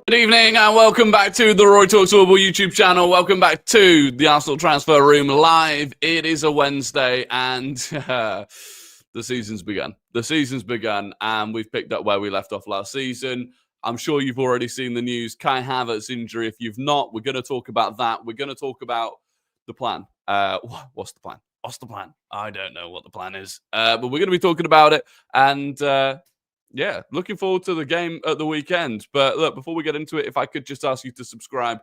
Good evening and welcome back to the RoryTalksFootball YouTube channel. Welcome back to the Arsenal Transfer Room live. It is a Wednesday and the season's begun. The season's begun and we've picked up where we left off last season. I'm sure you've already seen the news. Kai Havertz injury. If you've not, we're going to talk about that. We're going to talk about the plan. What's the plan? What's the plan? I don't know what the plan is. But we're going to be talking about it and... yeah, looking forward to the game at the weekend. But look, before we get into it, if I could just ask you to subscribe.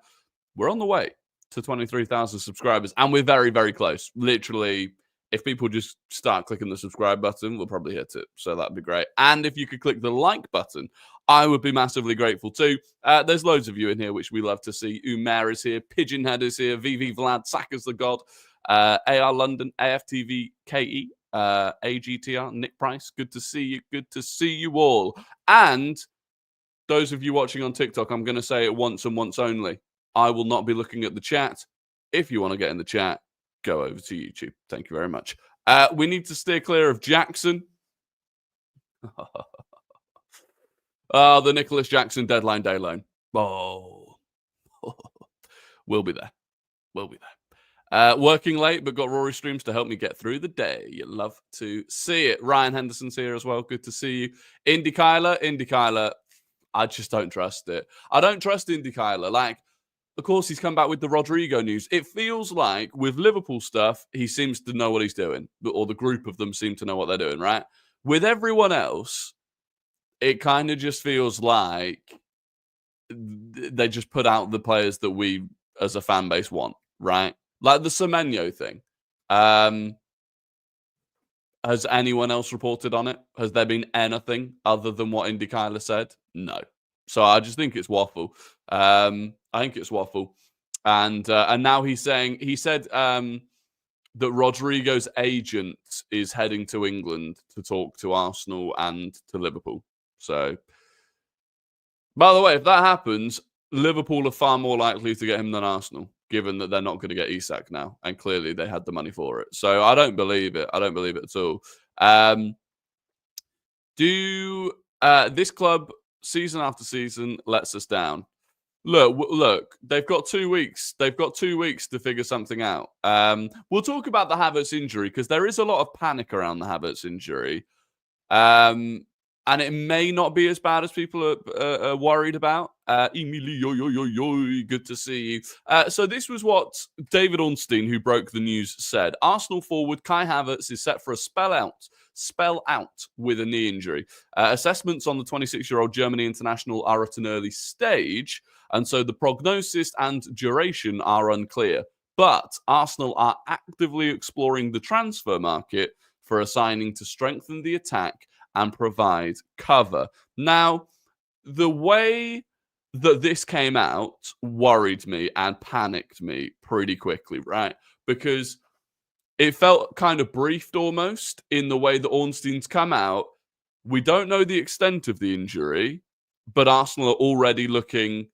We're on the way to 23,000 subscribers, and we're very, very close. Literally, if people just start clicking the subscribe button, we'll probably hit it. So that'd be great. And if you could click the like button, I would be massively grateful too. There's loads of you in here, which we love to see. Umair is here, Pigeonhead is here, VV Vlad, Saka's the God, AR London, AFTV KE. AGTR, Nick Price, good to see you. Good to see you all. And those of you watching on TikTok, I'm going to say it once and once only. I will not be looking at the chat. If you want to get in the chat, go over to YouTube. Thank you very much. We need to steer clear of Jackson. The Nicholas Jackson deadline day loan. Oh, we'll be there. We'll be there. Working late, but got Rory streams to help me get through the day. You love to see it. Ryan Henderson's here as well. Good to see you. Indy Kyler, I just don't trust it. I don't trust Indy Kyler. Like, of course, he's come back with the Rodrigo news. It feels like with Liverpool stuff, he seems to know what he's doing, or the group of them seem to know what they're doing, right? With everyone else, it kind of just feels like they just put out the players that we, as a fan base, want, right? Like the Semenyo thing. Has anyone else reported on it? Has there been anything other than what Indy Kyler said? No. So I just think it's waffle. I think it's waffle. And now he said that Rodrigo's agent is heading to England to talk to Arsenal and to Liverpool. So, by the way, if that happens, Liverpool are far more likely to get him than Arsenal, given that they're not going to get Isak now. And clearly they had the money for it. So I don't believe it. I don't believe it at all. This club, season after season, lets us down. Look, they've got 2 weeks. They've got 2 weeks to figure something out. We'll talk about the Havertz injury because there is a lot of panic around the Havertz injury. And it may not be as bad as people are worried about. Emilio, good to see you. So this was what David Ornstein, who broke the news, said. Arsenal forward Kai Havertz is set for a spell out with a knee injury. Assessments on the 26-year-old Germany international are at an early stage, and so the prognosis and duration are unclear. But Arsenal are actively exploring the transfer market for a signing to strengthen the attack and provide cover. Now, the way that this came out worried me and panicked me pretty quickly, right? Because it felt kind of briefed almost in the way that Ornstein's come out. We don't know the extent of the injury, but Arsenal are already looking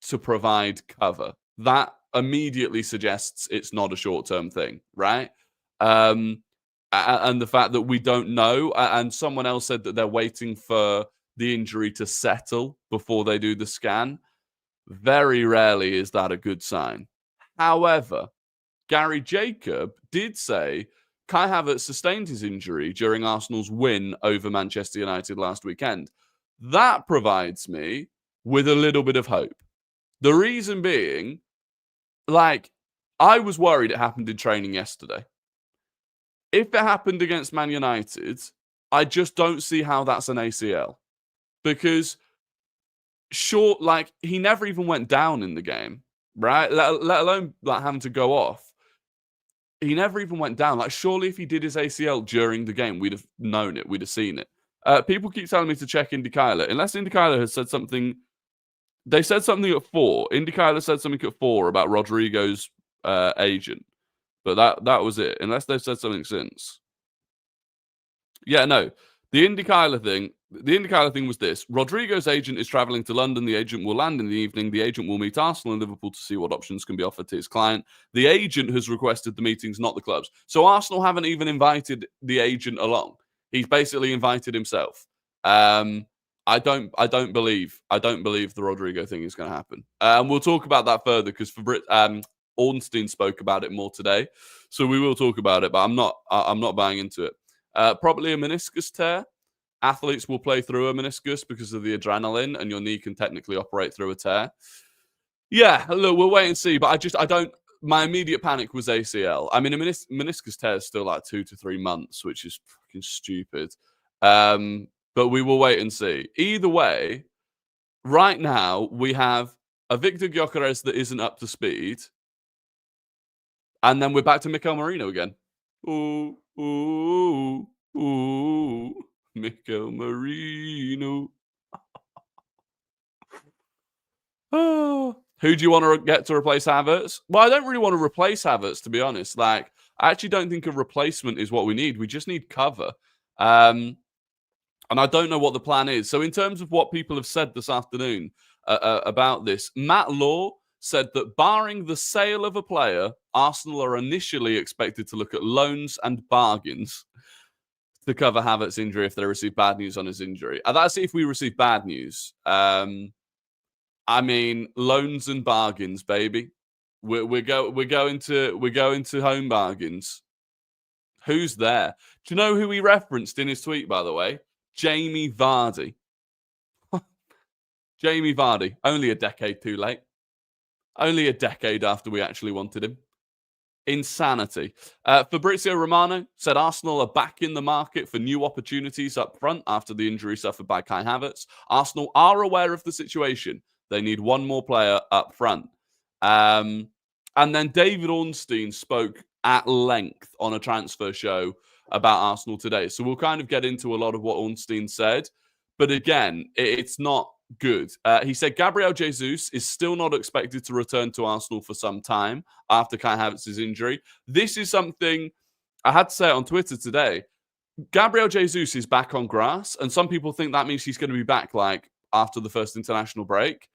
to provide cover. That immediately suggests it's not a short-term thing, right? And the fact that we don't know, and someone else said that they're waiting for the injury to settle before they do the scan. Very rarely is that a good sign. However, Gary Jacob did say Kai Havertz sustained his injury during Arsenal's win over Manchester United last weekend. That provides me with a little bit of hope. The reason being, like, I was worried it happened in training yesterday. If it happened against Man United, I just don't see how that's an ACL. Because, he never even went down in the game, right? Let alone having to go off. He never even went down. Surely if he did his ACL during the game, we'd have known it. We'd have seen it. People keep telling me to check Indy Kyler. Unless Indy Kyler has said something. They said something at 4. Indy Kyler said something at 4 about Rodrigo's agent. But that was it, unless they've said something since. Yeah, no. The Indy Kyler thing was this. Rodrigo's agent is travelling to London. The agent will land in the evening. The agent will meet Arsenal and Liverpool to see what options can be offered to his client. The agent has requested the meetings, not the clubs. So Arsenal haven't even invited the agent along. He's basically invited himself. I don't believe the Rodrigo thing is going to happen. And we'll talk about that further because Ornstein spoke about it more today, so we will talk about it. But I'm not buying into it. Probably a meniscus tear. Athletes will play through a meniscus because of the adrenaline, and your knee can technically operate through a tear. Yeah, look, we'll wait and see. But I don't. My immediate panic was ACL. I mean, a meniscus tear is still like 2 to 3 months, which is fucking stupid. But we will wait and see. Either way, right now we have a Victor Gyökeres that isn't up to speed, and then we're back to Mikel Merino again. Ooh, ooh, ooh, Mikel Merino. Oh. Who do you want to get to replace Havertz? Well, I don't really want to replace Havertz, to be honest. Like, I actually don't think a replacement is what we need. We just need cover. And I don't know what the plan is. So in terms of what people have said this afternoon about this, Matt Law said that barring the sale of a player, Arsenal are initially expected to look at loans and bargains to cover Havertz's injury if they receive bad news on his injury. And that's if we receive bad news. I mean, loans and bargains, baby. We're going to home bargains. Who's there? Do you know who he referenced in his tweet, by the way? Jamie Vardy. Jamie Vardy. Only a decade too late. Only a decade after we actually wanted him. Insanity. Fabrizio Romano said Arsenal are back in the market for new opportunities up front after the injury suffered by Kai Havertz. Arsenal are aware of the situation. They need one more player up front. And then David Ornstein spoke at length on a transfer show about Arsenal today. So we'll kind of get into a lot of what Ornstein said. But again, it's not good. He said Gabriel Jesus is still not expected to return to Arsenal for some time after Kai Havertz's injury. This is something I had to say it on Twitter today. Gabriel Jesus is back on grass, and some people think that means he's going to be back like after the first international break.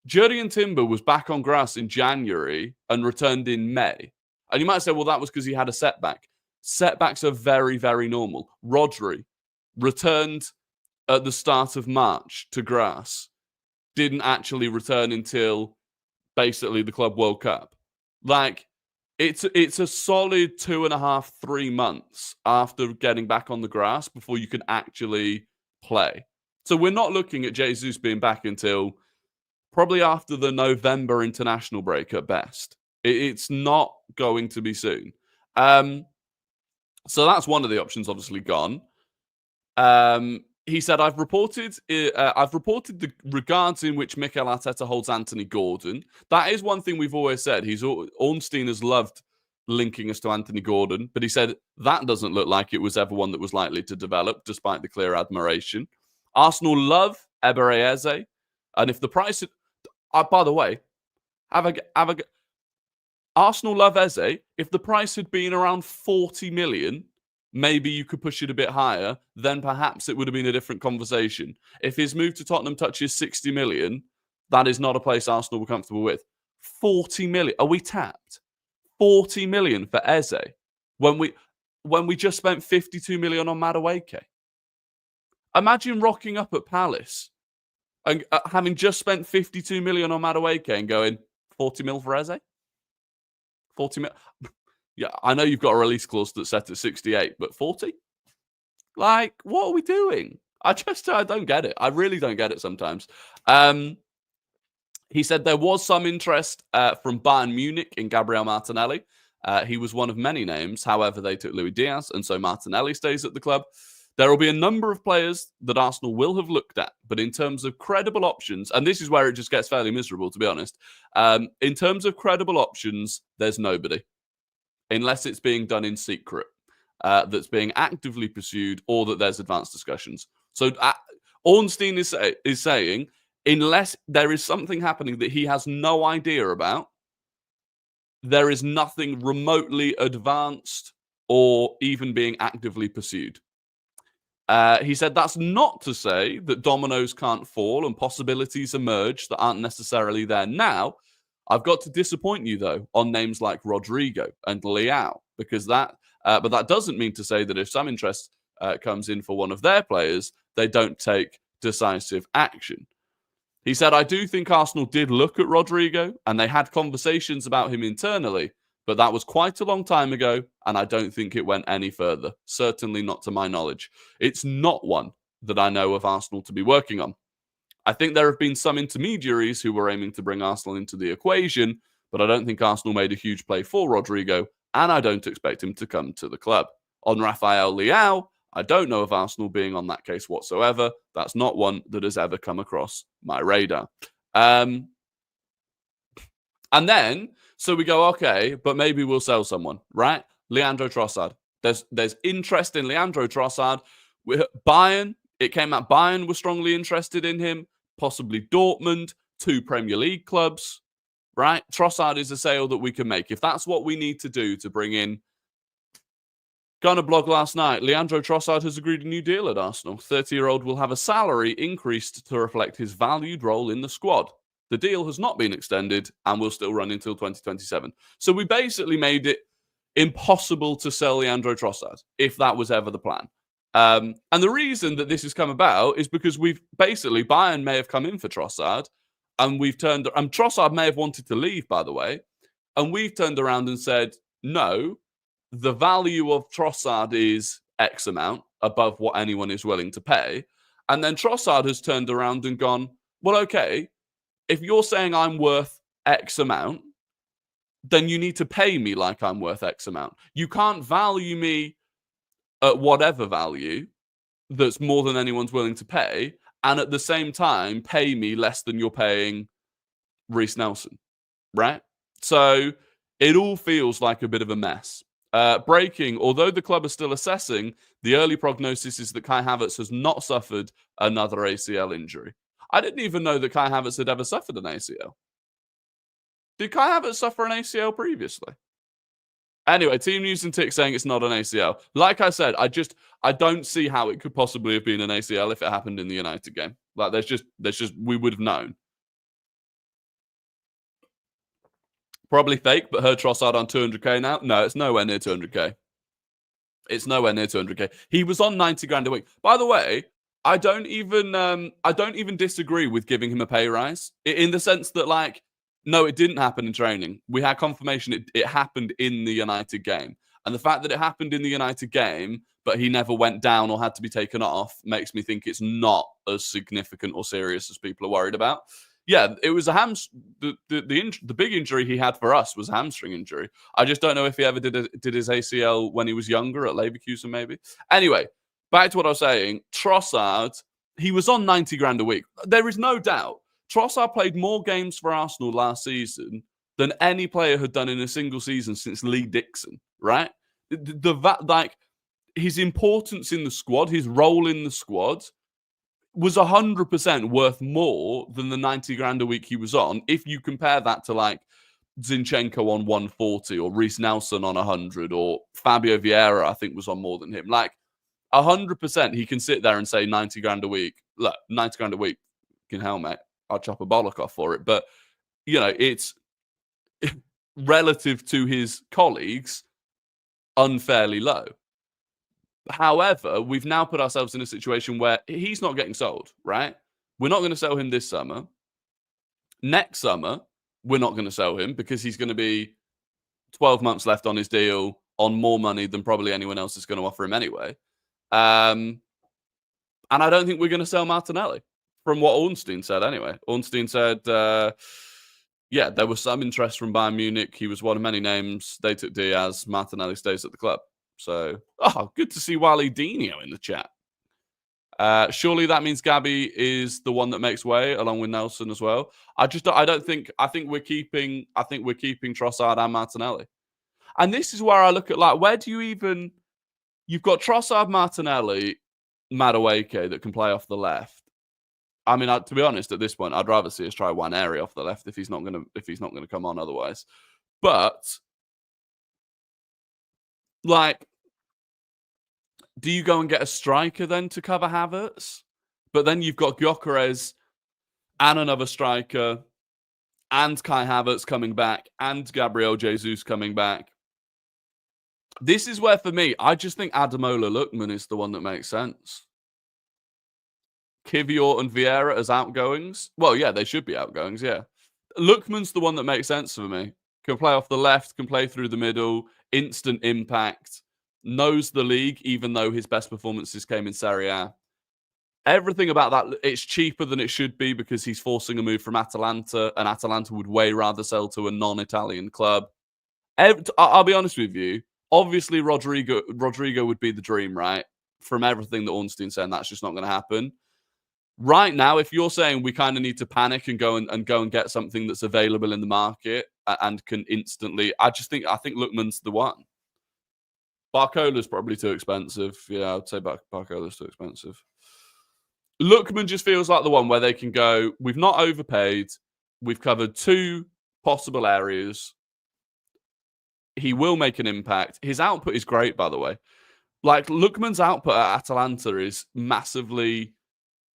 Jurrien Timber was back on grass in January and returned in May. And you might say, well, that was because he had a setback. Setbacks are very, very normal. Rodri returned at the start of March to grass. Didn't actually return until basically the Club World Cup. Like, it's a solid 2.5, 3 months after getting back on the grass before you can actually play. So we're not looking at Jesus being back until probably after the November international break at best. It's not going to be soon. So that's one of the options obviously gone. He said, I've reported the regards in which Mikel Arteta holds Anthony Gordon. That is one thing we've always said. Ornstein has loved linking us to Anthony Gordon, but he said that doesn't look like it was ever one that was likely to develop, despite the clear admiration. Arsenal love Eber Eze, and if the price... by the way, Arsenal love Eze. If the price had been around 40 million, maybe you could push it a bit higher, then perhaps it would have been a different conversation. If his move to Tottenham touches 60 million, that is not a place Arsenal were comfortable with. 40 million. Are we tapped? 40 million for Eze when we just spent 52 million on Madueke. Imagine rocking up at Palace and having just spent 52 million on Madueke and going 40 mil for Eze? 40 mil. Yeah, I know you've got a release clause that's set at 68, but 40? Like, what are we doing? I don't get it. I really don't get it sometimes. He said there was some interest from Bayern Munich in Gabriel Martinelli. He was one of many names. However, they took Luis Diaz, and so Martinelli stays at the club. There will be a number of players that Arsenal will have looked at, but in terms of credible options, and this is where it just gets fairly miserable, to be honest. In terms of credible options, there's nobody. Unless it's being done in secret, that's being actively pursued, or that there's advanced discussions. So Ornstein is saying, unless there is something happening that he has no idea about, there is nothing remotely advanced or even being actively pursued. He said that's not to say that dominoes can't fall and possibilities emerge that aren't necessarily there now. I've got to disappoint you, though, on names like Rodrigo and Leao, because but that doesn't mean to say that if some interest comes in for one of their players, they don't take decisive action. He said, I do think Arsenal did look at Rodrigo and they had conversations about him internally, but that was quite a long time ago, and I don't think it went any further. Certainly not to my knowledge. It's not one that I know of Arsenal to be working on. I think there have been some intermediaries who were aiming to bring Arsenal into the equation, but I don't think Arsenal made a huge play for Rodrigo, and I don't expect him to come to the club. On Rafael Leao, I don't know of Arsenal being on that case whatsoever. That's not one that has ever come across my radar. And then, so we go, okay, but maybe we'll sell someone, right? Leandro Trossard. There's interest in Leandro Trossard. Bayern, it came out Bayern were strongly interested in him, possibly Dortmund, 2 Premier League clubs, right? Trossard is a sale that we can make. If that's what we need to do to bring in. Got on a blog last night, Leandro Trossard has agreed a new deal at Arsenal. 30-year-old will have a salary increased to reflect his valued role in the squad. The deal has not been extended and will still run until 2027. So we basically made it impossible to sell Leandro Trossard, if that was ever the plan. And the reason that this has come about is because Bayern may have come in for Trossard, and Trossard may have wanted to leave, by the way, and we've turned around and said, no, the value of Trossard is X amount above what anyone is willing to pay. And then Trossard has turned around and gone, well, okay, if you're saying I'm worth X amount, then you need to pay me like I'm worth X amount. You can't value me at whatever value that's more than anyone's willing to pay, and at the same time pay me less than you're paying Reiss Nelson, right? So it all feels like a bit of a mess. Breaking, although the club is still assessing, the early prognosis is that Kai Havertz has not suffered another ACL injury. I didn't even know that Kai Havertz had ever suffered an ACL. Did Kai Havertz suffer an ACL previously? Anyway, Team News and Tick saying it's not an ACL. Like I said, I don't see how it could possibly have been an ACL if it happened in the United game. Like there's just we would have known. Probably fake, but heard Trossard on 200k now. No, it's nowhere near 200k. It's nowhere near 200k. He was on 90 grand a week. By the way, I don't even disagree with giving him a pay rise in the sense that, like, no, it didn't happen in training. We had confirmation it happened in the United game. And the fact that it happened in the United game, but he never went down or had to be taken off, makes me think it's not as significant or serious as people are worried about. Yeah, it was a the big injury he had for us was a hamstring injury. I just don't know if he ever did his ACL when he was younger at Leverkusen, maybe. Anyway, back to what I was saying. Trossard, he was on 90 grand a week. There is no doubt. Trossard played more games for Arsenal last season than any player had done in a single season since Lee Dixon, right? Like his importance in the squad, his role in the squad was 100% worth more than the 90 grand a week he was on. If you compare that to like Zinchenko on 140 or Reiss Nelson on 100 or Fabio Vieira, I think was on more than him. Like 100% he can sit there and say 90 grand a week. Look, 90 grand a week, fucking hell, mate. I'll chop a bollock off for it. But, you know, it's relative to his colleagues, unfairly low. However, we've now put ourselves in a situation where he's not getting sold, right? We're not going to sell him this summer. Next summer, we're not going to sell him because he's going to be 12 months left on his deal on more money than probably anyone else is going to offer him anyway. And I don't think we're going to sell Martinelli, from what Ornstein said anyway. Ornstein said, yeah, there was some interest from Bayern Munich. He was one of many names. They took Diaz. Martinelli stays at the club. So, good to see Wally Dino in the chat. Surely that means Gabby is the one that makes way, along with Nelson as well. I think we're keeping Trossard and Martinelli. And this is where I look at, like, where do you even... You've got Trossard, Martinelli, Madueke that can play off the left. I mean, to be honest, at this point, I'd rather see us try one area off the left if he's not going to come on otherwise. But, like, do you go and get a striker then to cover Havertz? But then you've got Gyökeres and another striker and Kai Havertz coming back and Gabriel Jesus coming back. This is where, for me, I just think Ademola Lookman is the one that makes sense. Kivior and Vieira as outgoings. Well, yeah, they should be outgoings, yeah. Lookman's the one that makes sense for me. Can play off the left, can play through the middle, instant impact, knows the league, even though his best performances came in Serie A. Everything about that, it's cheaper than it should be because he's forcing a move from Atalanta, and Atalanta would way rather sell to a non-Italian club. I'll be honest with you. Obviously, Rodrigo would be the dream, right? From everything that Ornstein's saying, that's just not going to happen. Right now, if you're saying we kind of need to panic and go and get something that's available in the market and can instantly, I think Lookman's the one. Barcola's probably too expensive. Yeah, I'd say Barcola's too expensive. Lookman just feels like the one where they can go, we've not overpaid. We've covered 2 possible areas. He will make an impact. His output is great, by the way. Like, Lookman's output at Atalanta is massively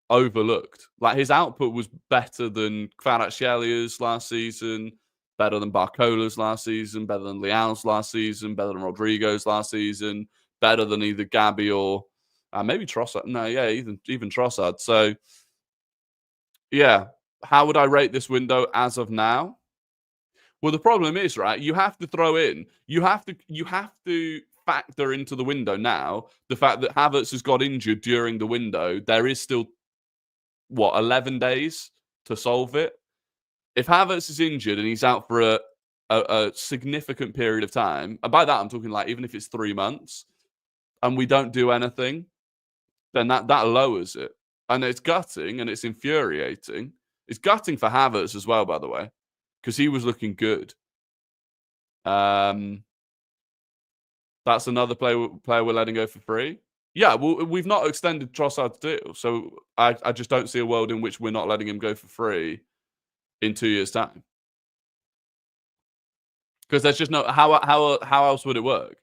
overlooked. Like, his output was better than Kvaratskhelia last season, better than Barcola's last season, better than Leal's last season, better than Rodrigo's last season, better than either Gabby or maybe Trossard. No, yeah, even Trossard. So, yeah, how would I rate this window as of now? Well, the problem is, right, you have to throw in, you have to factor into the window now the fact that Havertz has got injured during the window. There is still, 11 days to solve it. If Havertz is injured and he's out for a significant period of time, and by that I'm talking like even if it's 3 months, and we don't do anything, then that lowers it. And it's gutting and it's infuriating. It's gutting for Havertz as well, by the way, because he was looking good. That's another player we're letting go for free. Yeah, well, we've not extended Trossard's deal, so I just don't see a world in which we're not letting him go for free in 2 years' time. Because there's just no how else would it work?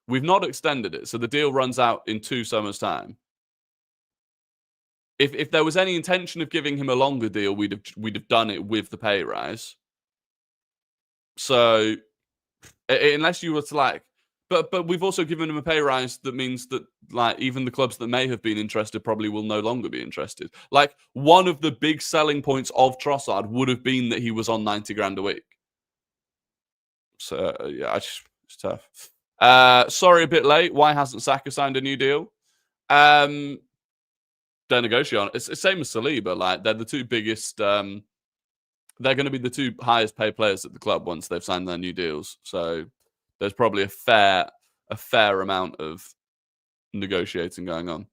We've not extended it, so the deal runs out in 2 summers' time. If there was any intention of giving him a longer deal, we'd have done it with the pay rise. So unless you were to like, but we've also given him a pay rise that means that like even the clubs that may have been interested probably will no longer be interested. Like one of the big selling points of Trossard would have been that he was on 90 grand a week. So yeah, it's tough. Sorry, a bit late. Why hasn't Saka signed a new deal? They're negotiating. It's the same as Saliba. Like they're the 2 biggest. They're going to be the 2 highest paid players at the club once they've signed their new deals. So there's probably a fair amount of negotiating going on.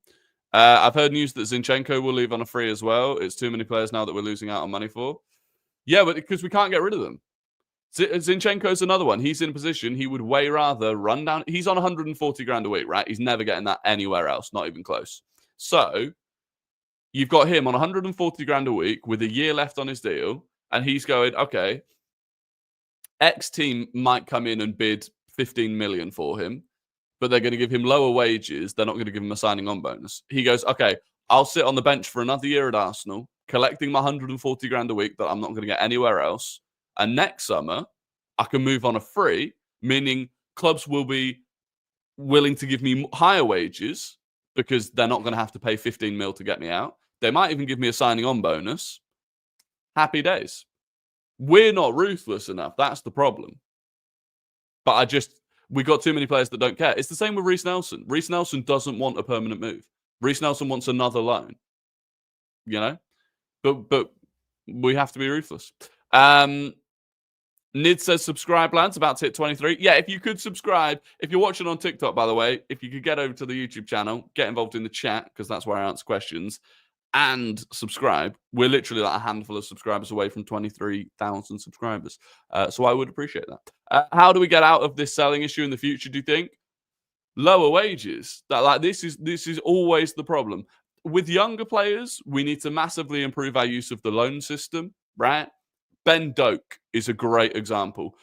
I've heard news that Zinchenko will leave on a free as well. It's too many players now that we're losing out on money for. Yeah, but because we can't get rid of them. Zinchenko's another one. He's in a position he would way rather run down. He's on 140 grand a week, right? He's never getting that anywhere else, not even close. So you've got him on 140 grand a week with a year left on his deal, and he's going, okay, X team might come in and bid 15 million for him, but they're going to give him lower wages. They're not going to give him a signing on bonus. He goes, okay, I'll sit on the bench for another year at Arsenal, collecting my 140 grand a week that I'm not going to get anywhere else. And next summer, I can move on a free, meaning clubs will be willing to give me higher wages because they're not going to have to pay 15 mil to get me out. They might even give me a signing on bonus. Happy days. We're not ruthless enough. That's the problem. But we got too many players that don't care. It's the same with Reece Nelson. Reece Nelson doesn't want a permanent move. Reece Nelson wants another loan. You know? But we have to be ruthless. Nid says, subscribe, lads. About to hit 23. Yeah, if you could subscribe. If you're watching on TikTok, by the way, if you could get over to the YouTube channel, get involved in the chat, because that's where I answer questions, and subscribe. We're literally like a handful of subscribers away from 23,000 subscribers. So I would appreciate that. How do we get out of this selling issue in the future, do you think? Lower wages. This is always the problem. With younger players, we need to massively improve our use of the loan system, right? Ben Doak is a great example.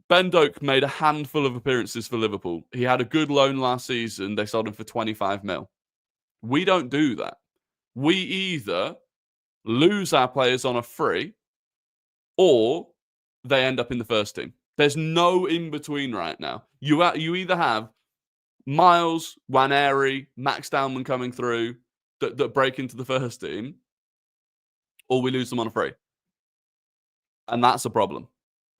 Ben Doak made a handful of appearances for Liverpool. He had a good loan last season. They sold him for 25 mil. We don't do that. We either lose our players on a free or they end up in the first team. There's no in-between right now. You either have Miles, Waneri, Max Downman coming through, that break into the first team, or we lose them on a free. And that's a problem.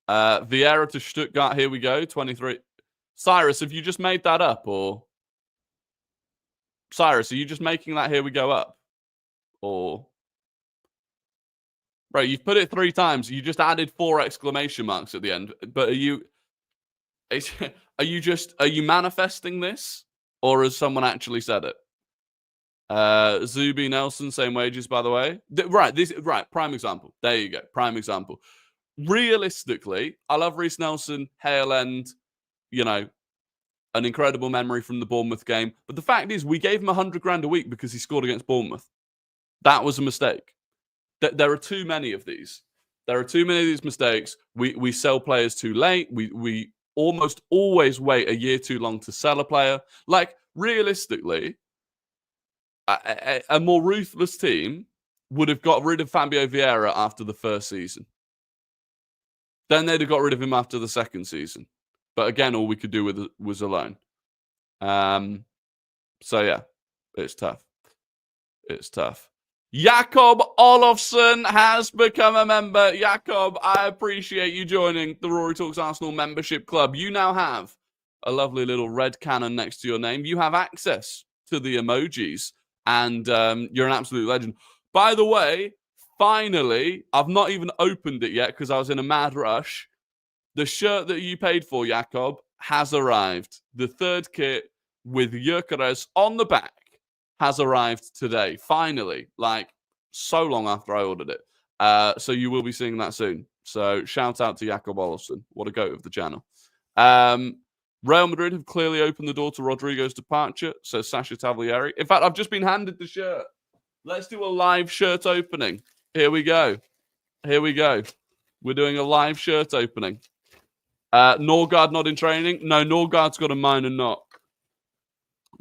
Vieira to Stuttgart, here we go, 23. Cyrus, have you just made that up, or? Cyrus, are you just making that here we go up? Or? Bro, you've put it 3 times. You just added 4 exclamation marks at the end. But are you manifesting this? Or has someone actually said it? Zuby Nelson, same wages, by the way. Right, prime example. There you go, prime example. Realistically, I love Reece Nelson, Hale End, an incredible memory from the Bournemouth game. But the fact is, we gave him 100 grand a week because he scored against Bournemouth. That was a mistake. There are too many of these. There are too many of these mistakes. We sell players too late. We almost always wait a year too long to sell a player. Like, realistically, a more ruthless team would have got rid of Fabio Vieira after the first season. Then they'd have got rid of him after the second season. But again, all we could do was a loan. So yeah, it's tough. It's tough. Jakob Olofsson has become a member. Jakob, I appreciate you joining the Rory Talks Arsenal membership club. You now have a lovely little red cannon next to your name. You have access to the emojis, and you're an absolute legend. By the way, finally, I've not even opened it yet because I was in a mad rush. The shirt that you paid for, Jakob, has arrived. The third kit with Gyökeres on the back has arrived today. Finally, like so long after I ordered it. So you will be seeing that soon. So shout out to Jakob Olofsson. What a goat of the channel. Real Madrid have clearly opened the door to Rodrigo's departure, says Sasha Taglieri. In fact, I've just been handed the shirt. Let's do a live shirt opening. Here we go. Here we go. We're doing a live shirt opening. Norgard not in training. No, Norgard's got a minor knock.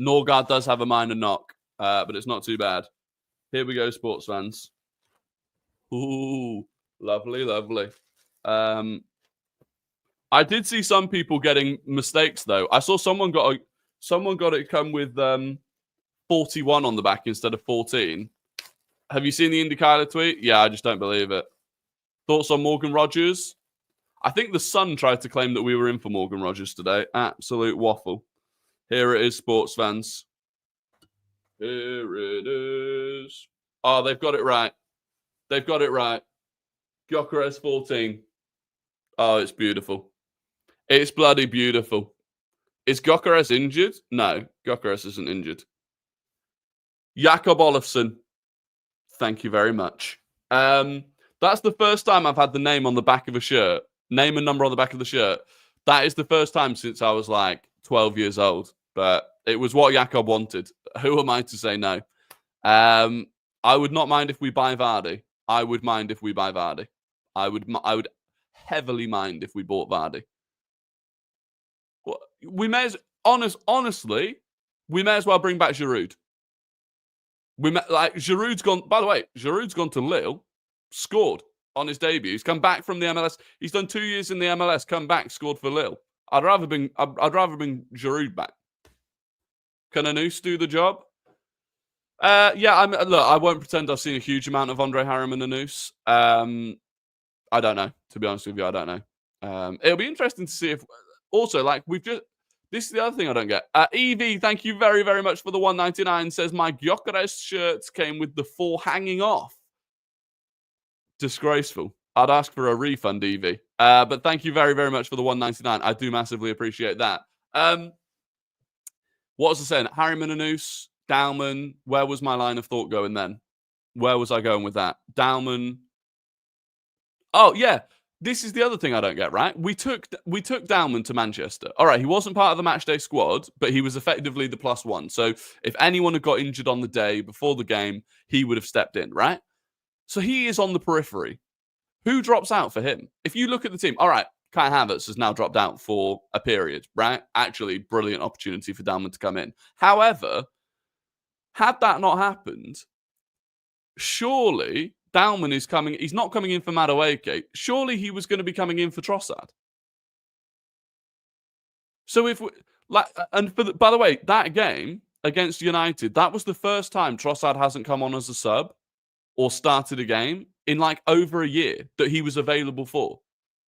Norgard does have a minor knock, but it's not too bad. Here we go, sports fans. Ooh, lovely, lovely. I did see some people getting mistakes though. I saw someone got it come with 41 on the back instead of 14. Have you seen the Indy Kyler tweet? Yeah, I just don't believe it. Thoughts on Morgan Rogers? I think the Sun tried to claim that we were in for Morgan Rogers today. Absolute waffle. Here it is, sports fans. Here it is. Oh, they've got it right. They've got it right. Gyökeres 14. Oh, it's beautiful. It's bloody beautiful. Is Gyökeres injured? No, Gyökeres isn't injured. Jakob Olofsson. Thank you very much. That's the first time I've had the name on the back of a shirt. Name and number on the back of the shirt. That is the first time since I was like 12 years old. But it was what Jakob wanted. Who am I to say no? I would not mind if we buy Vardy. I would mind if we buy Vardy. I would heavily mind if we bought Vardy. Well, we may as honestly, we may as well bring back Giroud. Giroud's gone. By the way, Giroud's gone to Lille, scored on his debut. He's come back from the MLS. He's done 2 years in the MLS. Come back, scored for Lille. I'd rather bring Giroud back. Can Anus do the job? Yeah. Look, I won't pretend I've seen a huge amount of Andre Harriman Anus. I don't know. To be honest with you, I don't know. It'll be interesting to see if. Also, like this is the other thing I don't get. Evie, thank you very, very much for the 199. Says my Gyökeres shirts came with the 4 hanging off. Disgraceful. I'd ask for a refund, Evie. But thank you very, very much for the 199. I do massively appreciate that. What was I saying? Harriman Anus, Dalman. Where was my line of thought going then? Where was I going with that? Dalman. Oh, yeah. This is the other thing I don't get, right? We took Dalman to Manchester. All right, he wasn't part of the matchday squad, but he was effectively the +1. So if anyone had got injured on the day before the game, he would have stepped in, right? So he is on the periphery. Who drops out for him? If you look at the team, all right, Kai Havertz has now dropped out for a period, right? Actually, brilliant opportunity for Dalman to come in. However, had that not happened, surely Dalman is coming. He's not coming in for Madueke. Surely he was going to be coming in for Trossard. So if we, by the way, that game against United, that was the first time Trossard hasn't come on as a sub or started a game in like over a year that he was available for.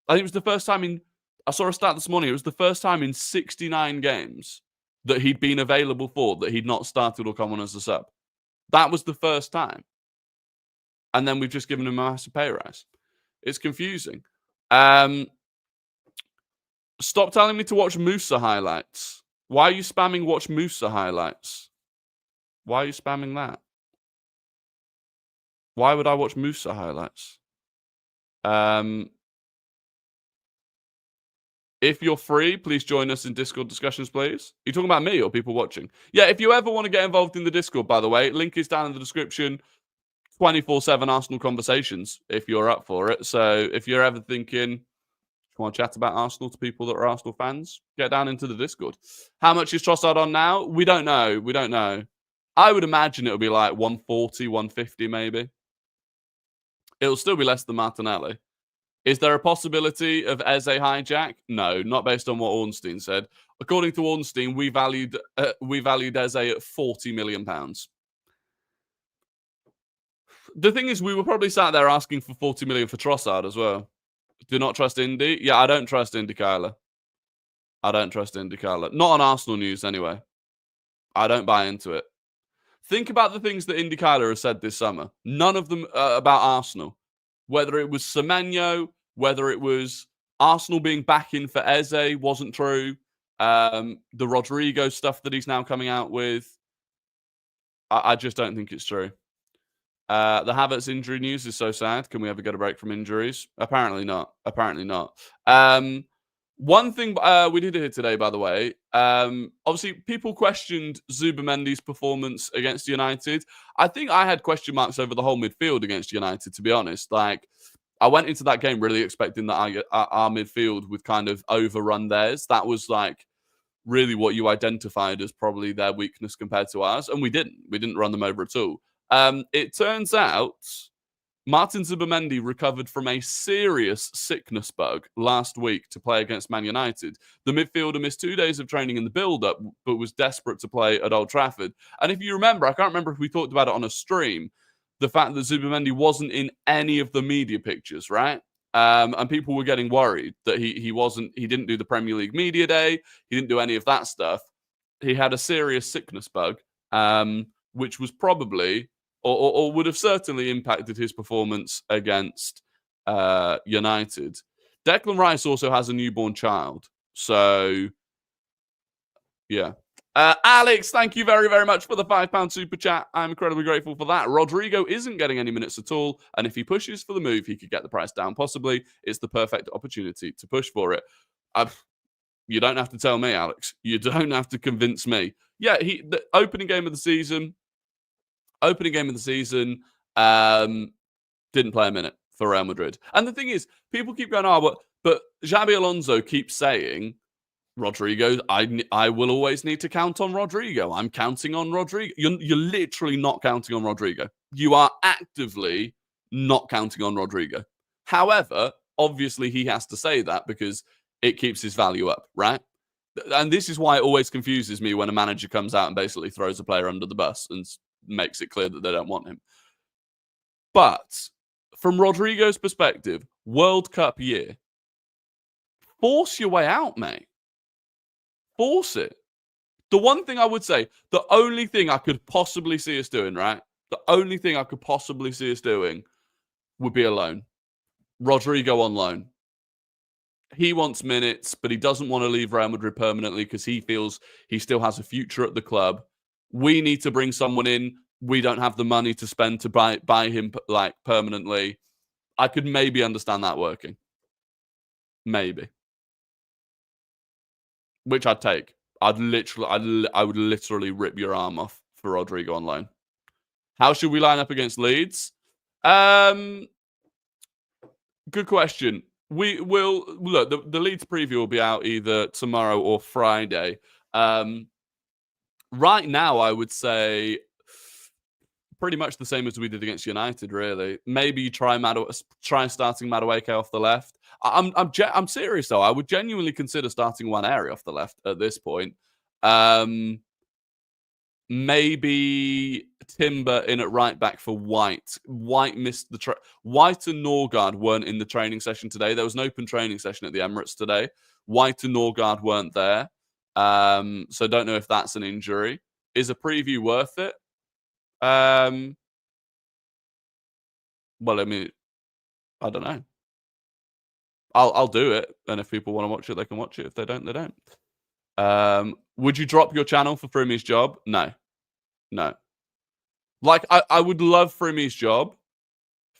I think it was the first time I saw a stat this morning, it was the first time in 69 games that he'd been available for that he'd not started or come on as a sub. That was the first time. And then we've just given him a massive pay rise. It's confusing. Stop telling me to watch Musa highlights. Why are you spamming watch Musa highlights? Why are you spamming that? Why would I watch Musa highlights? If you're free, please join us in Discord discussions, please. Are you talking about me or people watching? Yeah, if you ever want to get involved in the Discord, by the way, link is down in the description. 24/7 Arsenal conversations, if you're up for it. So if you're ever thinking, you want to chat about Arsenal to people that are Arsenal fans, get down into the Discord. How much is Trossard on now? We don't know. We don't know. I would imagine it'll be like 140, 150 maybe. It'll still be less than Martinelli. Is there a possibility of Eze hijack? No, not based on what Ornstein said. According to Ornstein, we valued Eze at £40 million. The thing is, we were probably sat there asking for 40 million for Trossard as well. Do not trust Indy? Yeah, I don't trust Indy, Kyler. I don't trust Indy, Kyler. Not on Arsenal news, anyway. I don't buy into it. Think about the things that Indy Kyler has said this summer. None of them about Arsenal. Whether it was Semenyo, whether it was Arsenal being back in for Eze wasn't true. The Rodrigo stuff that he's now coming out with. I just don't think it's true. The Havertz injury news is so sad. Can we ever get a break from injuries? Apparently not. Apparently not. One thing we did hear today, by the way, obviously people questioned Zubamendi's performance against United. I think I had question marks over the whole midfield against United, to be honest. Like, I went into that game really expecting that our midfield would kind of overrun theirs. That was like really what you identified as probably their weakness compared to ours. And we didn't. We didn't run them over at all. It turns out Martin Zubamendi recovered from a serious sickness bug last week to play against Man United. The midfielder missed 2 days of training in the build-up, but was desperate to play at Old Trafford. And if you remember, I can't remember if we talked about it on a stream, the fact that Zubamendi wasn't in any of the media pictures, right? And people were getting worried that he didn't do the Premier League media day, he didn't do any of that stuff. He had a serious sickness bug, which was probably or would have certainly impacted his performance against United. Declan Rice also has a newborn child. So, yeah. Alex, thank you very, very much for the £5 super chat. I'm incredibly grateful for that. Rodrigo isn't getting any minutes at all. And if he pushes for the move, he could get the price down. Possibly, it's the perfect opportunity to push for it. You don't have to tell me, Alex. You don't have to convince me. Yeah, the opening game of the season, didn't play a minute for Real Madrid. And the thing is, people keep going, but Xabi Alonso keeps saying, Rodrigo, I will always need to count on Rodrigo. I'm counting on Rodrigo. You're literally not counting on Rodrigo. You are actively not counting on Rodrigo. However, obviously he has to say that because it keeps his value up, right? And this is why it always confuses me when a manager comes out and basically throws a player under the bus and makes it clear that they don't want him. But from Rodrigo's perspective, World Cup year, force your way out, mate. Force it. The one thing I would say, the only thing I could possibly see us doing, right? The only thing I could possibly see us doing would be a loan. Rodrigo on loan. He wants minutes, but he doesn't want to leave Real Madrid permanently because he feels he still has a future at the club. We need to bring someone in. We don't have the money to spend to buy him like permanently. I could maybe understand that working. Maybe. Which I'd take. I would literally rip your arm off for Rodrigo on loan. How should we line up against Leeds? Good question. We will look. The Leeds preview will be out either tomorrow or Friday. Right now, I would say pretty much the same as we did against United. Really, maybe you try starting Madueke off the left. I'm serious though. I would genuinely consider starting Nwaneri off the left at this point. maybe Timber in at right back for White. White missed the White and Norgard weren't in the training session today. There was an open training session at the Emirates today. White and Norgard weren't there. So don't know if that's an injury. Is a preview worth it? Well, I mean, I don't know. I'll do it, and if people want to watch it, they can watch it. If they don't, they don't. Would you drop your channel for Frimi's job? No. Like, I would love Frimi's job.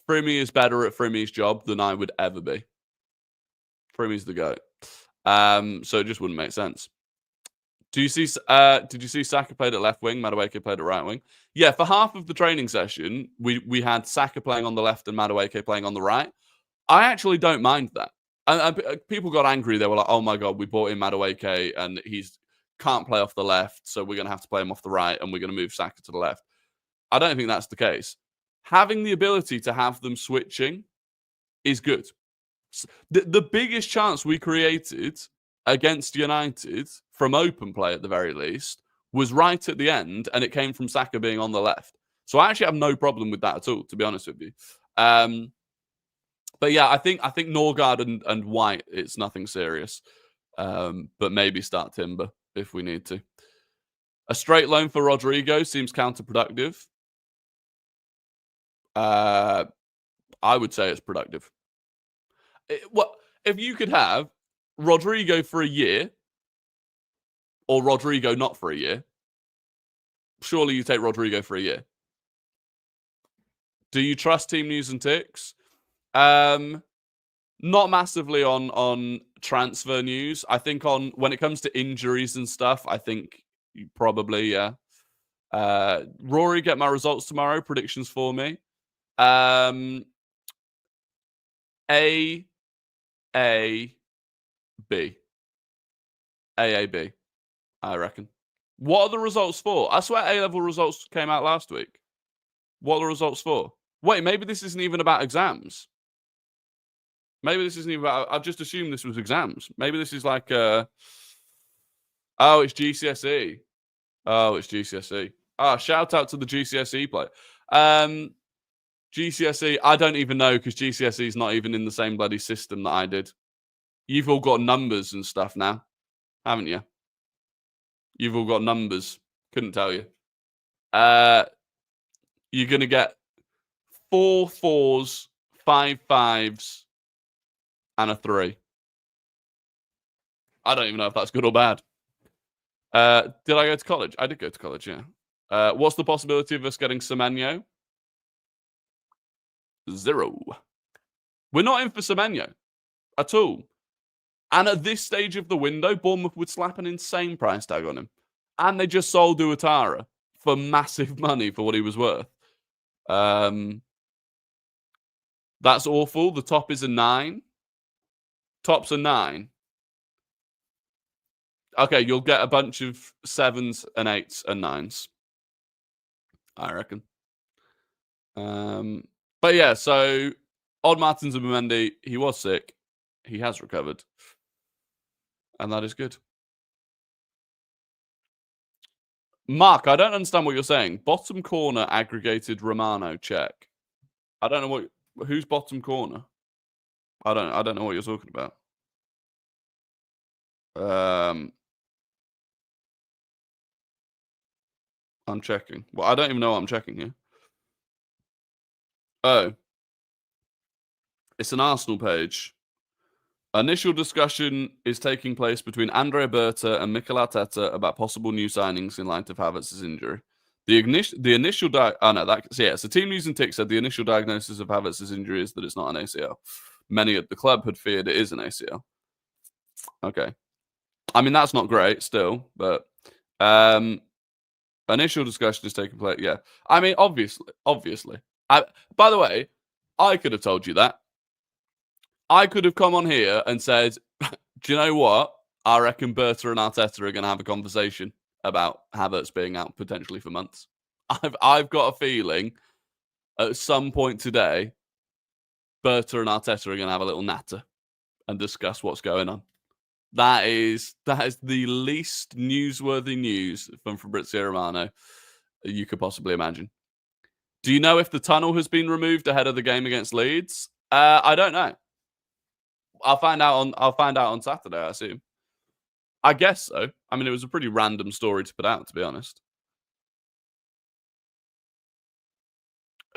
Frimi is better at Frimi's job than I would ever be. Frimi's the GOAT. So it just wouldn't make sense. Did you see Saka played at left wing, Madueke played at right wing? Yeah, for half of the training session, we had Saka playing on the left and Madueke playing on the right. I actually don't mind that. And people got angry. They were like, oh my God, we bought in Madueke and he's can't play off the left, so we're going to have to play him off the right and we're going to move Saka to the left. I don't think that's the case. Having the ability to have them switching is good. The biggest chance we created against United from open play, at the very least, was right at the end, and it came from Saka being on the left. So I actually have no problem with that at all, to be honest with you. But yeah, I think Norgard and White, it's nothing serious. But maybe start Timber if we need to. A straight loan for Rodrigo seems counterproductive. I would say it's productive. What if you could have Rodrigo for a year or Rodrigo not for a year? Surely you take Rodrigo for a year. Do you trust Team News and Ticks? Not massively on transfer news. I think when it comes to injuries and stuff, I think probably, yeah. Rory, get my results tomorrow. Predictions for me. A, B. AAB, I reckon. What are the results for? I swear A-level results came out last week. What are the results for? Wait, maybe this isn't even about exams. Maybe this isn't even about... I've just assumed this was exams. Maybe this is like... Oh, it's GCSE. Oh, it's GCSE. Shout out to the GCSE player. GCSE, I don't even know because GCSE is not even in the same bloody system that I did. You've all got numbers and stuff now, haven't you? You've all got numbers. Couldn't tell you. You're going to get 4 4s, 5 5s, and a 3. I don't even know if that's good or bad. Did I go to college? I did go to college, yeah. What's the possibility of us getting Semenyo? 0. We're not in for Semenyo at all. And at this stage of the window, Bournemouth would slap an insane price tag on him. And they just sold Ouattara for massive money for what he was worth. That's awful. The top is a 9. Top's a 9. Okay, you'll get a bunch of 7s and 8s and 9s. I reckon. But yeah, so Odd Martins and Mendy, he was sick. He has recovered. And that is good. Mark, I don't understand what you're saying. Bottom corner aggregated Romano check. I don't know who's bottom corner. I don't know what you're talking about. I'm checking. Well, I don't even know what I'm checking here. Oh. It's an Arsenal page. Initial discussion is taking place between Andrea Berta and Mikel Arteta about possible new signings in light of Havertz's injury. So Team News and Tick said the initial diagnosis of Havertz's injury is that it's not an ACL. Many at the club had feared it is an ACL. Okay. I mean, that's not great still, but initial discussion is taking place. Yeah. I mean, obviously. By the way, I could have told you that. I could have come on here and said, do you know what? I reckon Berta and Arteta are going to have a conversation about Havertz being out potentially for months. I've got a feeling at some point today, Berta and Arteta are going to have a little natter and discuss what's going on. That is the least newsworthy news from Fabrizio Romano you could possibly imagine. Do you know if the tunnel has been removed ahead of the game against Leeds? I don't know. I'll find out on Saturday, I assume. I guess so. I mean, it was a pretty random story to put out, to be honest.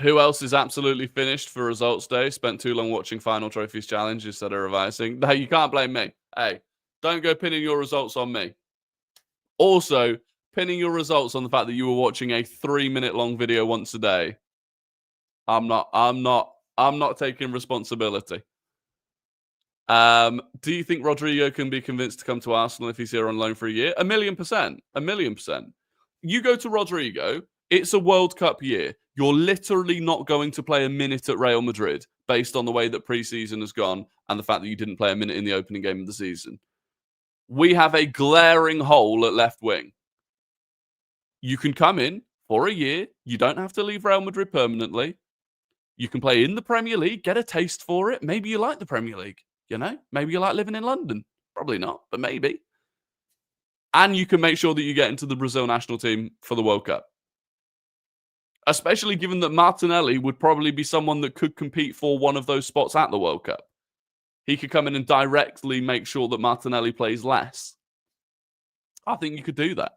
Who else is absolutely finished for results day? Spent too long watching Final Trophies Challenge instead of revising. No, you can't blame me. Hey, don't go pinning your results on me. Also, pinning your results on the fact that you were watching a 3-minute long video once a day. I'm not taking responsibility. Do you think Rodrigo can be convinced to come to Arsenal if he's here on loan for a year? 1,000,000%. 1,000,000%. You go to Rodrigo, it's a World Cup year. You're literally not going to play a minute at Real Madrid based on the way that preseason has gone and the fact that you didn't play a minute in the opening game of the season. We have a glaring hole at left wing. You can come in for a year. You don't have to leave Real Madrid permanently. You can play in the Premier League, get a taste for it. Maybe you like the Premier League, you know? Maybe you like living in London. Probably not, but maybe. And you can make sure that you get into the Brazil national team for the World Cup. Especially given that Martinelli would probably be someone that could compete for one of those spots at the World Cup. He could come in and directly make sure that Martinelli plays less. I think you could do that.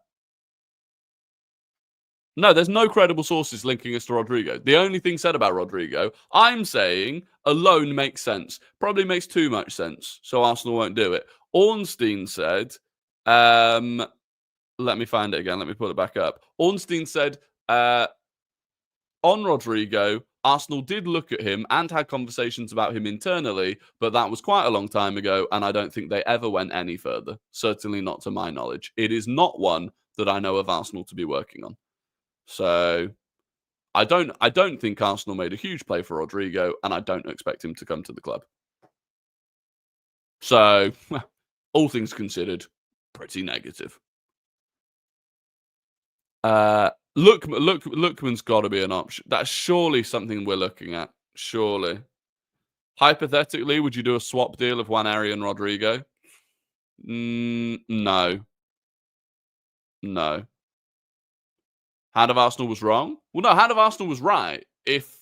No, there's no credible sources linking us to Rodrigo. The only thing said about Rodrigo, I'm saying a loan makes sense. Probably makes too much sense, so Arsenal won't do it. Ornstein said, let me find it again. Let me put it back up. Ornstein said, on Rodrigo, Arsenal did look at him and had conversations about him internally, but that was quite a long time ago, and I don't think they ever went any further. Certainly not to my knowledge. It is not one that I know of Arsenal to be working on. So I don't think Arsenal made a huge play for Rodrigo, and I don't expect him to come to the club. So, all things considered, pretty negative. Lookman's got to be an option. That's surely something we're looking at. Surely. Hypothetically, would you do a swap deal of Nwaneri and Rodrigo? No. No. Hand of Arsenal was wrong? Well, no, Hand of Arsenal was right. If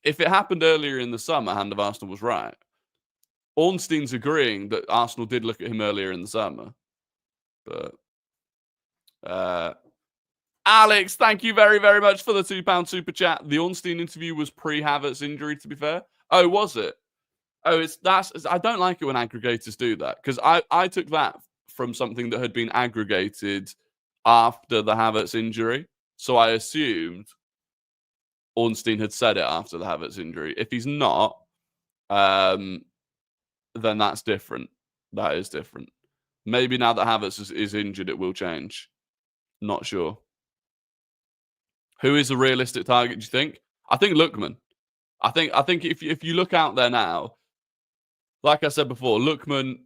it happened earlier in the summer, Hand of Arsenal was right. Ornstein's agreeing that Arsenal did look at him earlier in the summer. But Alex, thank you very, very much for the £2 super chat. The Ornstein interview was pre-Havertz injury, to be fair. Oh, was it? Oh, I don't like it when aggregators do that, because I took that from something that had been aggregated after the Havertz injury. So I assumed Ornstein had said it after the Havertz injury. If he's not, then that's different. That is different. Maybe now that Havertz is injured, it will change. Not sure. Who is a realistic target, do you think? I think Lookman. I think if you look out there now, like I said before, Lookman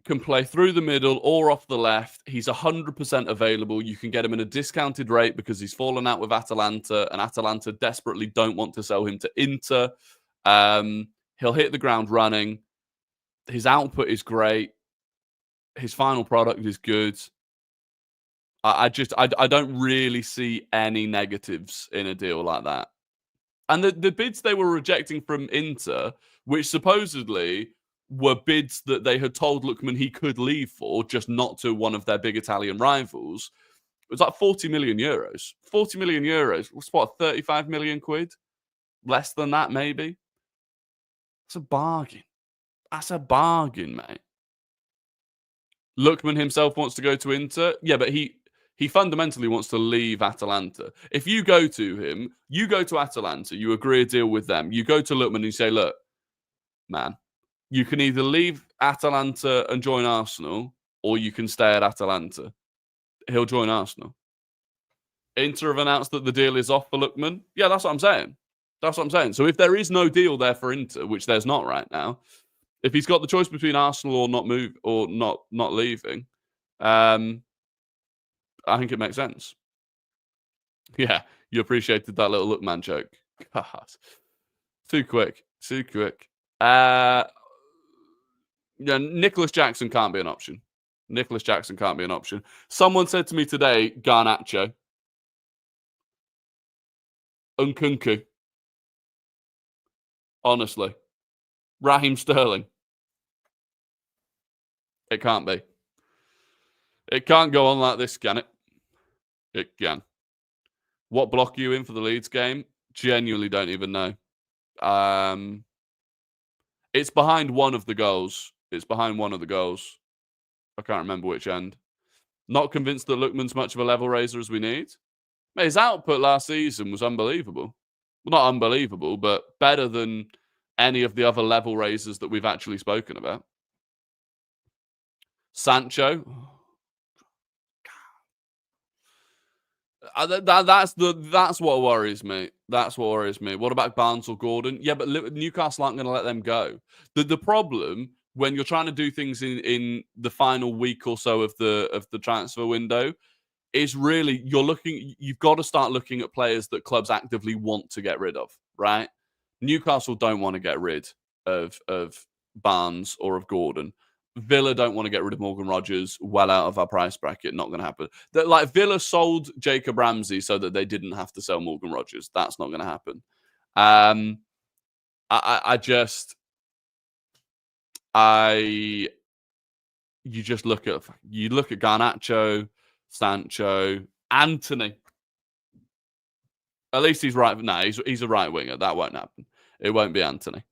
can play through the middle or off the left. He's 100% available. You can get him at a discounted rate because he's fallen out with Atalanta, and Atalanta desperately don't want to sell him to Inter. He'll hit the ground running. His output is great. His final product is good. I don't really see any negatives in a deal like that. And the bids they were rejecting from Inter, which supposedly were bids that they had told Lookman he could leave for, just not to one of their big Italian rivals, it was like 40 million euros. 40 million euros. What, 35 million quid? Less than that, maybe? That's a bargain. That's a bargain, mate. Lookman himself wants to go to Inter. Yeah, but he fundamentally wants to leave Atalanta. If you go to him, you go to Atalanta, you agree a deal with them, you go to Lookman and you say, look, man, you can either leave Atalanta and join Arsenal, or you can stay at Atalanta. He'll join Arsenal. Inter have announced that the deal is off for Lookman. Yeah, that's what I'm saying. That's what I'm saying. So if there is no deal there for Inter, which there's not right now, if he's got the choice between Arsenal or not leaving, I think it makes sense. Yeah, you appreciated that little Lookman joke. God. Too quick. Yeah, Nicholas Jackson can't be an option. Nicholas Jackson can't be an option. Someone said to me today, Garnacho. Nkunku. Honestly. Raheem Sterling. It can't be. It can't go on like this, can it? It can. What block are you in for the Leeds game? Genuinely don't even know. It's behind one of the goals. It's behind one of the goals. I can't remember which end. Not convinced that Lookman's much of a level raiser as we need. Mate, his output last season was unbelievable. Well, not unbelievable, but better than any of the other level raisers that we've actually spoken about. Sancho. That's what worries me. That's what worries me. What about Barnes or Gordon? Yeah, but Newcastle aren't going to let them go. The problem when you're trying to do things in the final week or so of the transfer window is really you've got to start looking at players that clubs actively want to get rid of, right? Newcastle don't want to get rid of Barnes or of Gordon. Villa don't want to get rid of Morgan Rogers. Well out of our price bracket, not going to happen. Villa sold Jacob Ramsey so that they didn't have to sell Morgan Rogers. That's not going to happen. You just look at Garnacho, Sancho, Anthony. At least he's right. No, he's a right winger. That won't happen. It won't be Anthony.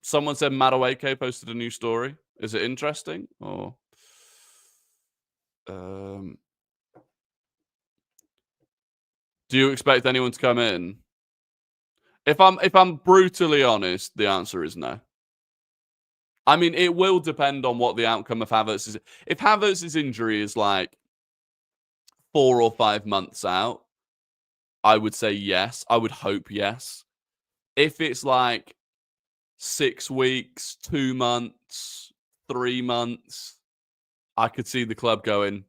Someone said Madueke posted a new story. Is it interesting? Or do you expect anyone to come in? If I'm brutally honest, the answer is no. I mean, it will depend on what the outcome of Havertz is. If Havertz's injury is like 4 or 5 months out, I would say yes. I would hope yes. If it's like 6 weeks, 2 months, 3 months, I could see the club going,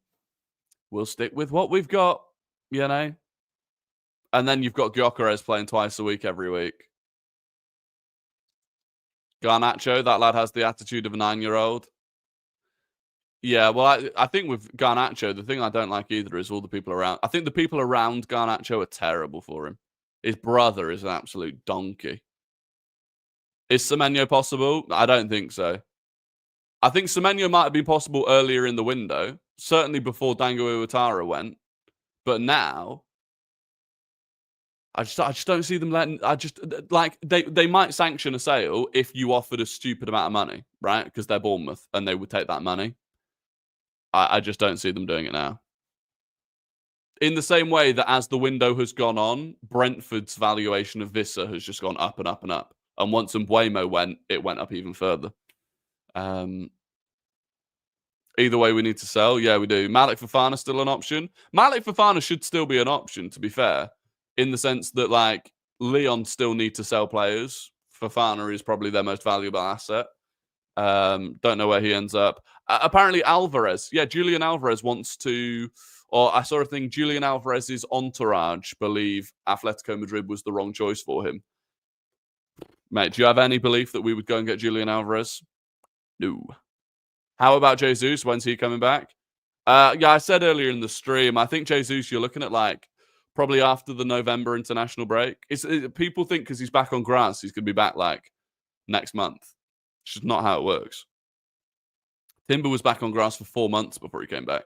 we'll stick with what we've got, you know? And then you've got Gyökeres playing twice a week every week. Garnacho, that lad has the attitude of a 9-year-old. Yeah, well, I think with Garnacho, the thing I don't like either is all the people around. I think the people around Garnacho are terrible for him. His brother is an absolute donkey. Is Semenyo possible? I don't think so. I think Semenyo might have been possible earlier in the window, certainly before Dango Iwatara went. But now, I just don't see them letting. They might sanction a sale if you offered a stupid amount of money, right? Because they're Bournemouth and they would take that money. I just don't see them doing it now. In the same way that as the window has gone on, Brentford's valuation of Vissa has just gone up and up and up. And once Mbeumo went, it went up even further. Either way, we need to sell. Yeah, we do. Malik Fofana still an option. Malik Fofana should still be an option, to be fair, in the sense that like Lyon still need to sell players. Fofana is probably their most valuable asset. Don't know where he ends up. Apparently Alvarez. Yeah, Julian Alvarez wants to, or I saw a thing, Julian Alvarez's entourage believe Atletico Madrid was the wrong choice for him. Mate, do you have any belief that we would go and get Julian Alvarez? No. How about Jesus? When's he coming back? Yeah, I said earlier in the stream, I think Jesus, you're looking at like probably after the November international break. People think because he's back on grass, he's going to be back like next month. It's just not how it works. Timber was back on grass for 4 months before he came back.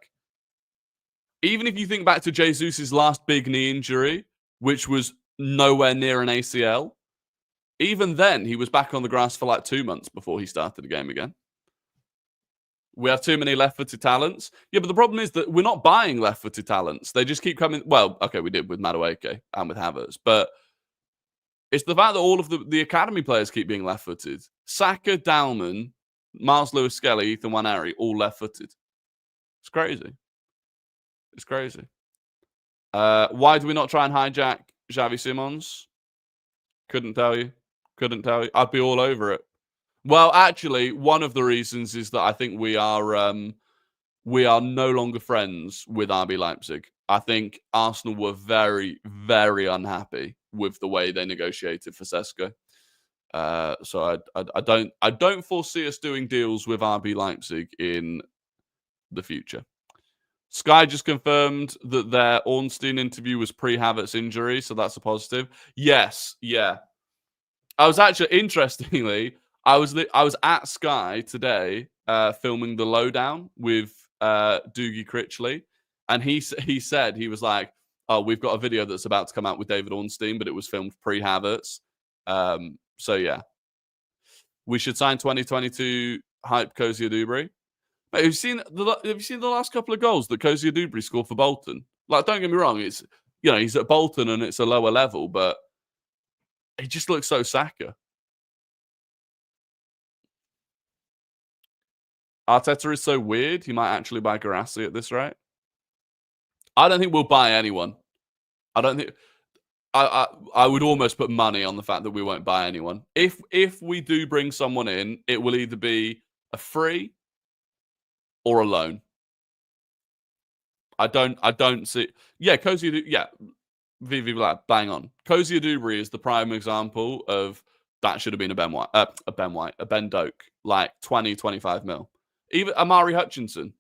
Even if you think back to Jesus' last big knee injury, which was nowhere near an ACL, even then, he was back on the grass for like 2 months before he started the game again. We have too many left-footed talents. Yeah, but the problem is that we're not buying left-footed talents. They just keep coming. Well, okay, we did with Madueke and with Havertz, but it's the fact that all of the academy players keep being left-footed. Saka, Dalman, Miles Lewis-Skelly, Ethan Nwaneri, all left-footed. It's crazy. It's crazy. Why do we not try and hijack Xavi Simons? Couldn't tell you. I'd be all over it. Well, actually, one of the reasons is that I think we are no longer friends with RB Leipzig. I think Arsenal were very, very unhappy with the way they negotiated for Sesko. So I don't foresee us doing deals with RB Leipzig in the future. Sky just confirmed that their Ornstein interview was pre-Havertz injury, so that's a positive. Yes, yeah. I was actually, interestingly, I was at Sky today filming the lowdown with Doogie Critchley, and he said, he was like, "Oh, we've got a video that's about to come out with David Ornstein, but it was filmed pre-Havertz." So yeah, we should sign 2022 hype Cozy Dubry. Mate, have you seen the last couple of goals that Cozy Dubry scored for Bolton? Like, don't get me wrong, it's, you know, he's at Bolton and it's a lower level, but he just looks so Saka. Arteta is so weird, he might actually buy Garassi at this rate. I don't think we'll buy anyone. I don't think. I would almost put money on the fact that we won't buy anyone. If we do bring someone in, it will either be a free or a loan. I don't see. Yeah, Cozy. Yeah, VV Vlad, bang on. Cozy Dubry is the prime example of that should have been a Ben Doak, like 20, 25 mil. Even Amari Hutchinson,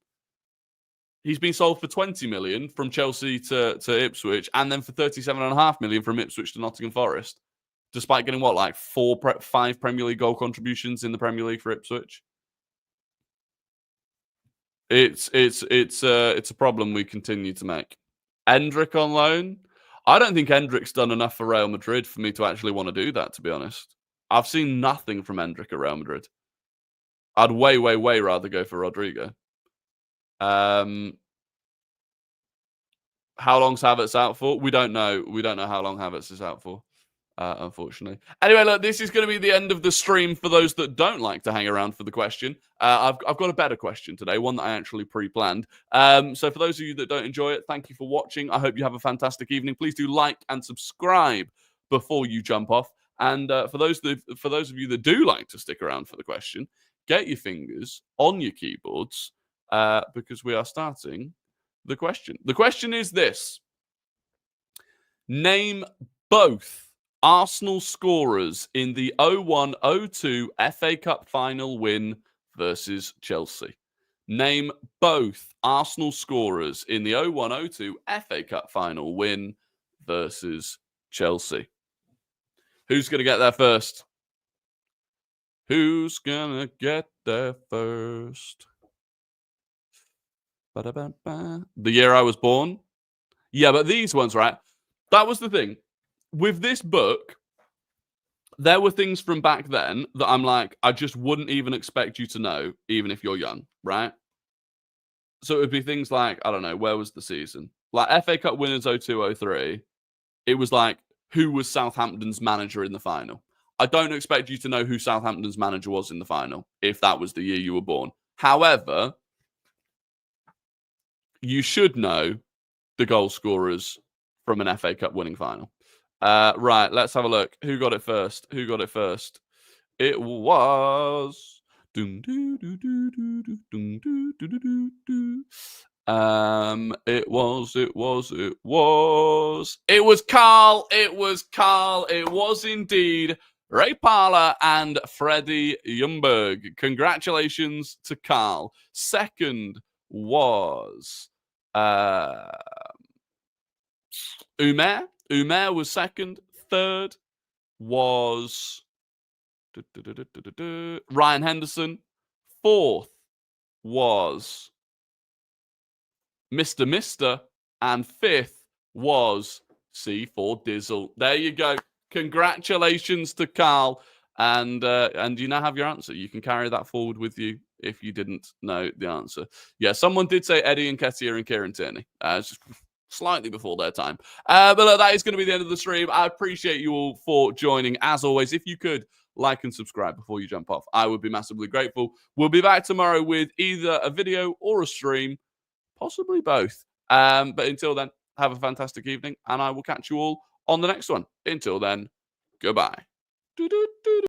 he's been sold for 20 million from Chelsea to Ipswich, and then for 37.5 million from Ipswich to Nottingham Forest, despite getting what, like 5 Premier League goal contributions in the Premier League for Ipswich. It's a problem we continue to make. Endrick on loan. I don't think Endrick's done enough for Real Madrid for me to actually want to do that, to be honest. I've seen nothing from Endrick at Real Madrid. I'd way rather go for Rodrigo. How long's Havertz out for? We don't know. We don't know how long Havertz is out for, unfortunately. Anyway, look, this is going to be the end of the stream for those that don't like to hang around for the question. I've got a better question today, one that I actually pre-planned. So for those of you that don't enjoy it, thank you for watching. I hope you have a fantastic evening. Please do like and subscribe before you jump off. And for those of you that do like to stick around for the question, get your fingers on your keyboards because we are starting the question. The question is this: name both Arsenal scorers in the 01-02 FA Cup final win versus Chelsea. Name both Arsenal scorers in the 01-02 FA Cup final win versus Chelsea. Who's going to get there first? Who's going to get there first? The year I was born? Yeah, but these ones, right? That was the thing. With this book, there were things from back then that I'm like, I just wouldn't even expect you to know, even if you're young, right? So it would be things like, I don't know, where was the season? Like FA Cup winners 02-03, it was like, who was Southampton's manager in the final? I don't expect you to know who Southampton's manager was in the final, if that was the year you were born. However, you should know the goal scorers from an FA Cup winning final. Right, let's have a look. Who got it first? It was... It was indeed Ray Parlour and Freddie Ljungberg. Congratulations to Carl. Second was Umer. Umer was second. Third was Ryan Henderson. Fourth was Mr. And fifth was C4 Dizzle. There you go. Congratulations to Carl. And you now have your answer. You can carry that forward with you if you didn't know the answer. Yeah, someone did say Eddie Nketiah and Kieran Tierney. Just slightly before their time. But look, that is going to be the end of the stream. I appreciate you all for joining. As always, if you could like and subscribe before you jump off, I would be massively grateful. We'll be back tomorrow with either a video or a stream. Possibly both. But until then, have a fantastic evening, and I will catch you all on the next one. Until then, goodbye.